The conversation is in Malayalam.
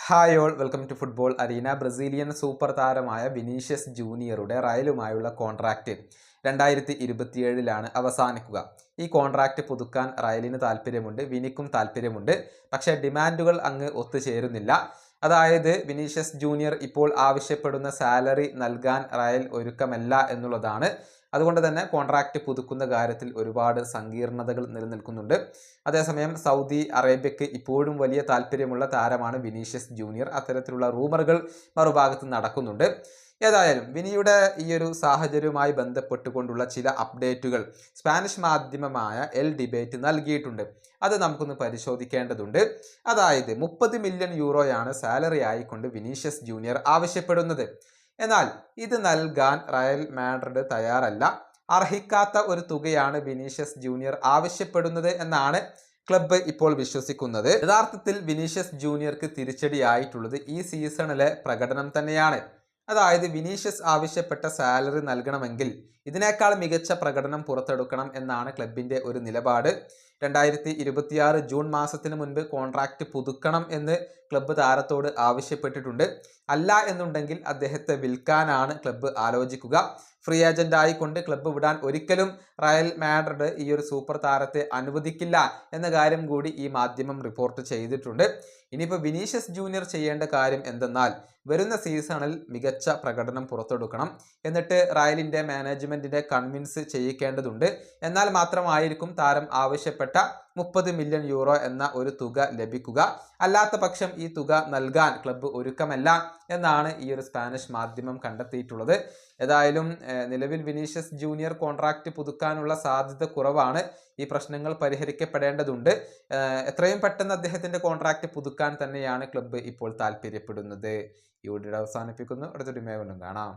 Hi all, welcome to football arena. Brazilian super താരമായ വിനീഷ്യസ് ജൂനിയറുടെ റയലുമായുള്ള കോൺട്രാക്റ്റ് 2027 അവസാനിക്കുക. ഈ കോൺട്രാക്റ്റ് പുതുക്കാൻ റയലിന് താല്പര്യമുണ്ട്, വിനിക്കും താല്പര്യമുണ്ട്. പക്ഷേ ഡിമാൻഡുകൾ അങ്ങ് ഒത്തുചേരുന്നില്ല. അതായത് വിനീഷ്യസ് ജൂനിയർ ഇപ്പോൾ ആവശ്യപ്പെടുന്ന സാലറി നൽകാൻ റയൽ ഒരുക്കമല്ല എന്നുള്ളതാണ്. അതുകൊണ്ട് തന്നെ കോൺട്രാക്റ്റ് പുതുക്കുന്ന കാര്യത്തിൽ ഒരുപാട് സങ്കീർണതകൾ നിലനിൽക്കുന്നുണ്ട്. അതേസമയം സൗദി അറേബ്യക്ക് ഇപ്പോഴും വലിയ താല്പര്യമുള്ള താരമാണ് വിനീഷ്യസ് ജൂനിയർ. അത്തരത്തിലുള്ള റൂമറുകൾ മറുഭാഗത്ത് നടക്കുന്നുണ്ട്. ഏതായാലും വിനിയുടെ ഈ ഒരു സാഹചര്യവുമായി ബന്ധപ്പെട്ടുകൊണ്ടുള്ള ചില അപ്ഡേറ്റുകൾ സ്പാനിഷ് മാധ്യമമായ എൽ ഡിബേറ്റ് നൽകിയിട്ടുണ്ട്. അത് നമുക്കൊന്ന് പരിശോധിക്കേണ്ടതുണ്ട്. അതായത് 30 മില്യൺ യൂറോയാണ് സാലറി ആയിക്കൊണ്ട് വിനീഷ്യസ് ജൂനിയർ ആവശ്യപ്പെടുന്നത്. എന്നാൽ ഇത് നൽകാൻ റയൽ മാഡ്രിഡ് തയ്യാറല്ല. അർഹിക്കാത്ത ഒരു തുകയാണ് വിനീഷ്യസ് ജൂനിയർ ആവശ്യപ്പെടുന്നത് എന്നാണ് ക്ലബ്ബ് ഇപ്പോൾ വിശ്വസിക്കുന്നത്. യഥാർത്ഥത്തിൽ വിനീഷ്യസ് ജൂനിയർക്ക് തിരിച്ചടിയായിട്ടുള്ളത് ഈ സീസണിലെ പ്രകടനം തന്നെയാണ്. അതായത് വിനീഷ്യസ് ആവശ്യപ്പെട്ട സാലറി നൽകണമെങ്കിൽ ഇതിനേക്കാൾ മികച്ച പ്രകടനം പുറത്തെടുക്കണം എന്നാണ് ക്ലബിന്റെ ഒരു നിലപാട്. 2026 ജൂൺ മാസത്തിന് മുൻപ് കോൺട്രാക്റ്റ് പുതുക്കണം എന്ന് ക്ലബ്ബ് താരത്തോട് ആവശ്യപ്പെട്ടിട്ടുണ്ട്. അല്ല എന്നുണ്ടെങ്കിൽ അദ്ദേഹത്തെ വിൽക്കാനാണ് ക്ലബ്ബ് ആലോചിക്കുക. ഫ്രീ ഏജന്റ് ആയിക്കൊണ്ട് ക്ലബ്ബ് വിടാൻ ഒരിക്കലും റയൽ മാഡ്രിഡ് ഈ ഒരു സൂപ്പർ താരത്തെ അനുവദിക്കില്ല എന്ന കാര്യം കൂടി ഈ മാധ്യമം റിപ്പോർട്ട് ചെയ്തിട്ടുണ്ട്. ഇനിയിപ്പോൾ വിനീഷ്യസ് ജൂനിയർ ചെയ്യേണ്ട കാര്യം എന്തെന്നാൽ വരുന്ന സീസണിൽ മികച്ച പ്രകടനം പുറത്തെടുക്കണം. എന്നിട്ട് റയലിന്റെ മാനേജ്മെന്റിനെ കൺവിൻസ് ചെയ്യിക്കേണ്ടതുണ്ട്. എന്നാൽ മാത്രമായിരിക്കും താരം ആവശ്യപ്പെട്ട 30 മില്യൺ യൂറോ എന്ന ഒരു തുക ലഭിക്കുക. അല്ലാത്ത പക്ഷം ഈ തുക നൽകാൻ ക്ലബ്ബ് ഒരുക്കമല്ല എന്നാണ് ഈ ഒരു സ്പാനിഷ് മാധ്യമം കണ്ടെത്തിയിട്ടുള്ളത്. ഏതായാലും നിലവിൽ വിനീഷ്യസ് ജൂനിയർ കോൺട്രാക്റ്റ് പുതുക്കാനുള്ള സാധ്യത കുറവാണ്. ഈ പ്രശ്നങ്ങൾ പരിഹരിക്കപ്പെടേണ്ടതുണ്ട്. എത്രയും പെട്ടെന്ന് അദ്ദേഹത്തിന്റെ കോൺട്രാക്റ്റ് പുതുക്കാൻ തന്നെയാണ് ക്ലബ്ബ് ഇപ്പോൾ താല്പര്യപ്പെടുന്നത്. ഈ വീഡിയോ അവസാനിപ്പിക്കുന്നു. അടുത്തൊരു വീണ്ടും കാണാം.